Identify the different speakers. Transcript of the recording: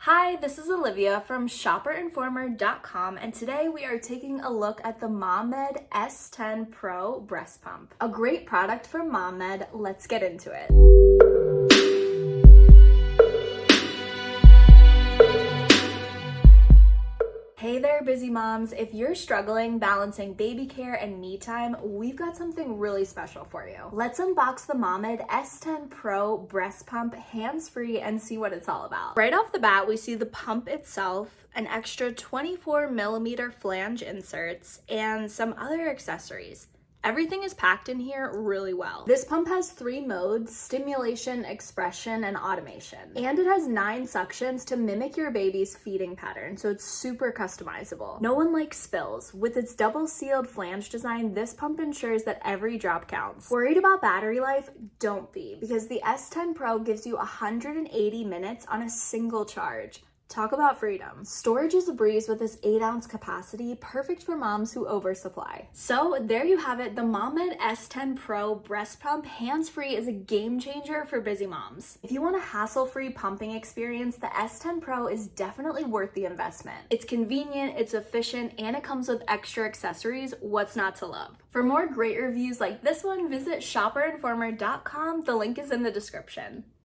Speaker 1: Hi, this is Olivia from shopperinformer.com, and today we are taking a look at the Mommed S10Pro Breast Pump. A great product from Mommed. Let's get into it. Hey there, busy moms. If you're struggling balancing baby care and me time, we've got something really special for you. Let's unbox the Mommed S10Pro Breast Pump hands-free and see what it's all about. Right off the bat, we see the pump itself, an extra 24mm flange inserts, and some other accessories. Everything is packed in here really well. This pump has 3 modes: stimulation, expression, and automation. And it has 9 suctions to mimic your baby's feeding pattern, so it's super customizable. No one likes spills. With its double sealed flange design, this pump ensures that every drop counts. Worried about battery life? Don't be, because the S10 Pro gives you 180 minutes on a single charge. Talk about freedom. Storage is a breeze with this 8-ounce capacity, perfect for moms who oversupply. So there you have it, the Mommed S10 Pro Breast Pump hands-free is a game changer for busy moms. If you want a hassle-free pumping experience, the S10 Pro is definitely worth the investment. It's convenient, it's efficient, and it comes with extra accessories. What's not to love? For more great reviews like this one, visit shopperinformer.com. The link is in the description.